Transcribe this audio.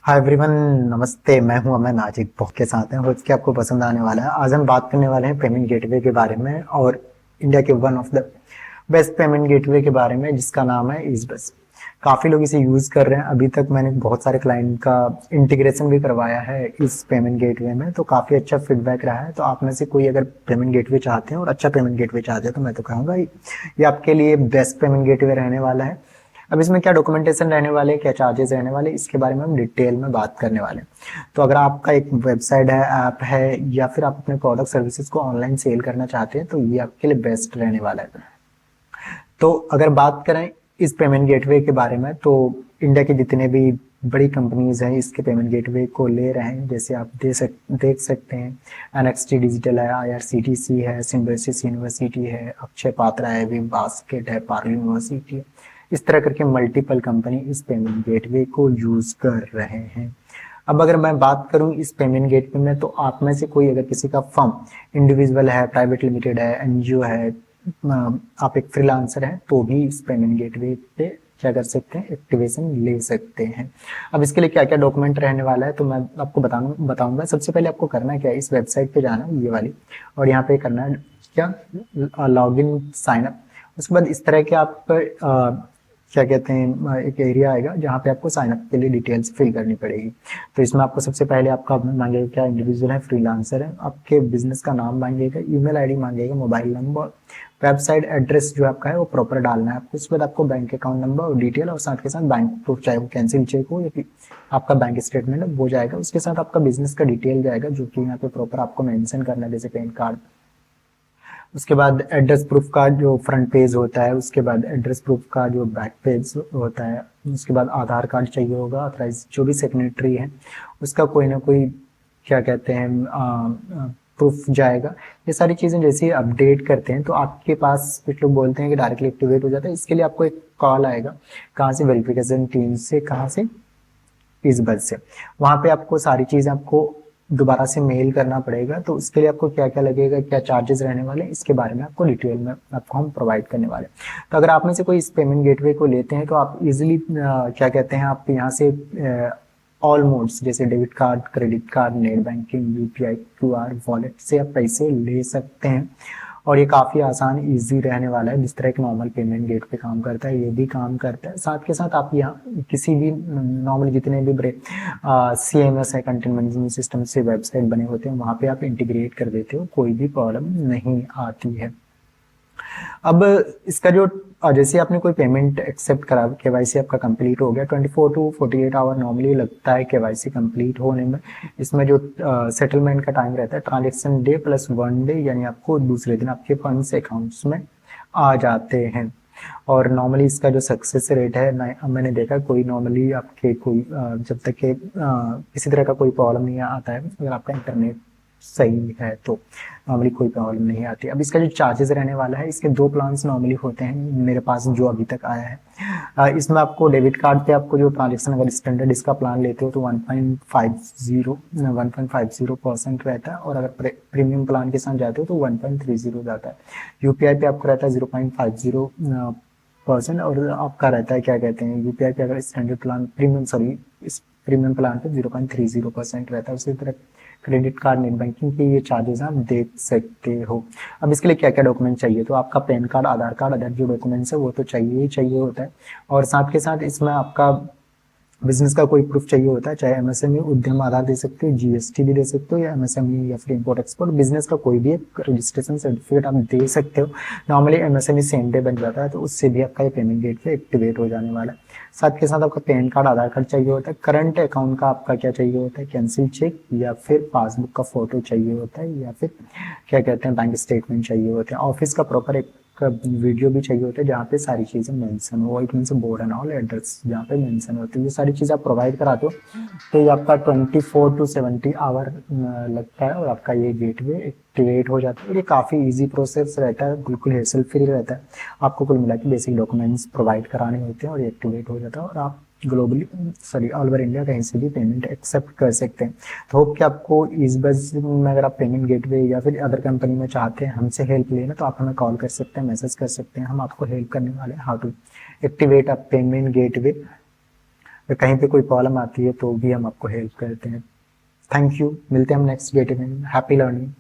Hi everyone. नमस्ते, मैं हूं अमन। आज एक बुक के साथ हैं होप कि आपको पसंद आने वाला है। आज हम बात करने वाले हैं पेमेंट गेटवे के बारे में और इंडिया के one of the best payment gateway के बारे में जिसका नाम है ईज़बस। काफ़ी लोग इसे यूज़ कर रहे हैं। अभी तक मैंने बहुत सारे क्लाइंट का इंटीग्रेशन भी करवाया है इस पेमेंट गेटवे में, तो काफ़ी अच्छा फीडबैक रहा है। तो आप में से कोई अगर पेमेंट गेटवे चाहते हैं और अच्छा पेमेंट गेटवे चाहते हैं तो मैं तो कहूँगा ये आपके लिए बेस्ट पेमेंट गेटवे रहने वाला है। अब इसमें क्या डॉक्यूमेंटेशन रहने वाले, क्या चार्जेस रहने वाले, इसके बारे में हम डिटेल में बात करने वाले हैं। तो अगर आपका एक वेबसाइट है, ऐप है, या फिर आप अपने प्रोडक्ट सर्विसेज को ऑनलाइन सेल करना चाहते हैं तो ये आपके लिए बेस्ट रहने वाला है। तो अगर बात करें इस पेमेंट गेटवे के बारे में, तो इंडिया के जितने भी बड़ी कंपनीज हैं इसके पेमेंट गेटवे को ले रहे हैं। जैसे आप देख सकते हैं, एनएक्सटी डिजिटल है, आईआरसीटीसी है, सिम्बोसिस यूनिवर्सिटी है, अक्षय पात्रा है, विम बास्केट है, पारुल यूनिवर्सिटी है। इस तरह करके मल्टीपल कंपनी इस पेमेंट गेटवे को यूज कर रहे हैं। अब अगर मैं बात करूं इस पेमेंट गेटवे में, तो आप में से कोई अगर किसी का फर्म इंडिविजुअल है, प्राइवेट लिमिटेड है, एनजीओ है, आप एक फ्रीलांसर हैं, तो भी इस पेमेंट गेटवे पे क्या कर सकते हैं, एक्टिवेशन ले सकते हैं। अब इसके लिए क्या क्या डॉक्यूमेंट रहने वाला है तो मैं आपको बताऊंगा। सबसे पहले आपको करना क्या है, इस वेबसाइट पे जाना है ये वाली, और यहाँ पे करना है क्या, लॉग इन साइन अप। उसके बाद इस तरह के आप क्या कहते हैं, एक एरिया आएगा जहाँ पे आपको साइन अप के लिए डिटेल्स फिल करनी पड़ेगी। तो इसमें आपको सबसे पहले आपका मांगेगा क्या, इंडिविजुअल है, फ्रीलांसर है, आपके बिजनेस का नाम मांगेगा, ईमेल आईडी मांगेगा, मोबाइल नंबर, वेबसाइट एड्रेस जो आपका है वो प्रॉपर डालना है आपको। उसके बाद आपको बैंक अकाउंट नंबर और डिटेल, और साथ के साथ बैंक प्रूफ, चाहे वो कैंसिल चेक हो या फिर आपका बैंक स्टेटमेंट है वो जाएगा। उसके साथ आपका बिजनेस का डिटेल जाएगा जो कि यहाँ पे प्रॉपर आपको मेंशन करना है, जैसे पैन कार्ड। उसके बाद एड्रेस प्रूफ का जो फ्रंट पेज होता है, उसके बाद एड्रेस प्रूफ का जो बैक पेज होता है, उसके बाद आधार कार्ड चाहिए होगा, अथराइज जो भी सेक्रेटरी है उसका कोई ना कोई क्या कहते हैं प्रूफ जाएगा। ये सारी चीज़ें जैसे ही अपडेट करते हैं तो आपके पास कुछ लोग बोलते हैं कि डायरेक्टली एक्टिवेट हो जाता है। इसके लिए आपको एक कॉल आएगा, कहाँ से, वेरिफिकेशन टीम से, कहाँ से, इस बस से। वहाँ पे आपको सारी चीज़ आपको दोबारा से मेल करना पड़ेगा। तो उसके लिए आपको क्या क्या लगेगा, क्या चार्जेस रहने वाले, इसके बारे में आपको डिटेल में आपको हम प्रोवाइड करने वाले हैं। तो अगर आप में से कोई इस पेमेंट गेटवे को लेते हैं तो आप इजीली क्या कहते हैं, आप यहाँ से ऑल मोड्स जैसे debit card, credit card, net banking, UPI, QR, wallet से आप पैसे ले सकते हैं। और ये काफ़ी आसान इजी रहने वाला है। जिस तरह के नॉर्मल पेमेंट गेट पे काम करता है ये भी काम करता है। साथ के साथ आप यहाँ किसी भी नॉर्मली जितने भी बड़े CMS है, कंटेंट मैनेजमेंट सिस्टम से वेबसाइट बने होते हैं, वहाँ पे आप इंटीग्रेट कर देते हो, कोई भी प्रॉब्लम नहीं आती है। अब इसका जो जैसे आपने कोई पेमेंट एक्सेप्ट करा, केवाईसी आपका कंप्लीट हो गया, 24 to 48 आवर नॉर्मली लगता है केवाईसी कंप्लीट होने में। इसमें जो सेटलमेंट का टाइम रहता है, ट्रांजेक्शन डे प्लस 1 डे, यानी आपको दूसरे दिन आपके फंड्स अकाउंट्स में आ जाते हैं। और नॉर्मली इसका जो सक्सेस रेट है मैंने देखा, कोई नॉर्मली आपके कोई जब तक के किसी तरह का कोई प्रॉब्लम नहीं आता है, अगर आपका इंटरनेट सही है तो नॉर्मली कोई प्रॉब्लम नहीं आती। अब इसका जो चार्जेस रहने वाला है, इसके दो प्लान्स नॉर्मली होते हैं मेरे पास जो अभी तक आया है। इसमें आपको डेबिट कार्ड पे आपको जो ट्रांजेक्शन अगर स्टैंडर्ड इसका प्लान लेते हो तो 1.50% रहता है, और अगर प्रीमियम प्लान के साथ जाते हो तो 1.30 जाता है। यूपीआई पे आपको रहता है 0.50%, और आपका रहता है क्या कहते हैं, यूपीआई पे अगर स्टैंडर्ड प्लान इस प्रीमियम प्लान पे 0.30% रहता है। उसी तरह क्रेडिट कार्ड, नेट बैंकिंग के ये चार्जेस आप देख सकते हो। अब इसके लिए क्या क्या डॉक्यूमेंट चाहिए, तो आपका पैन कार्ड, आधार कार्ड, अदर जो डॉक्यूमेंट्स है वो तो चाहिए ही चाहिए होता है। और साथ के साथ इसमें आपका बिजनेस का कोई प्रूफ चाहिए होता है, चाहे एमएसएमई उद्यम आधार दे सकते हो, जीएसटी भी दे सकते हो, या एमएसएमई या फिर इंपोर्ट एक्सपोर्ट बिजनेस का कोई भी एक रजिस्ट्रेशन सर्टिफिकेट आप दे सकते हो। नॉर्मली एमएसएमई सेम डे बन जाता है, तो उससे भी आपका ये पेमेंट गेट पे एक्टिवेट हो जाने वाला है। साथ के साथ आपका पैन कार्ड, आधार कार्ड चाहिए होता है। करंट अकाउंट का आपका क्या चाहिए होता है, कैंसिल चेक या फिर पासबुक का फोटो चाहिए होता है, या फिर क्या कहते हैं बैंक स्टेटमेंट चाहिए होते हैं। ऑफिस का प्रॉपर एक वीडियो भी चाहिए होता है जहाँ पे सारी चीज़ें मेंशन हो, it means board and all address जहाँ पे मेंशन होती है। ये सारी चीज़ आप प्रोवाइड कराते हो तो ये आपका 24 to 70 आवर लगता है, और आपका ये गेटवे एक्टिवेट हो जाता है। ये काफ़ी इजी प्रोसेस रहता है, बिल्कुल हेसल फ्री रहता है। आपको कुल मिला के बेसिक डॉक्यूमेंट्स प्रोवाइड कराने होते हैं और ये एक्टिवेट हो जाता है, और आप ग्लोबली ऑल ओवर इंडिया कहीं से भी पेमेंट एक्सेप्ट कर सकते हैं। तो होप कि आपको ईज़बस में अगर आप पेमेंट गेटवे या फिर अदर कंपनी में चाहते हैं हमसे हेल्प लेना, तो आप हमें कॉल कर सकते हैं, मैसेज कर सकते हैं, हम आपको हेल्प करने वाले हैं how to activate a payment gateway अगर कहीं पे कोई प्रॉब्लम आती है तो भी हम आपको हेल्प करते हैं। थैंक यू, मिलते हैं हम नेक्स्ट गेटवे में। Happy learning.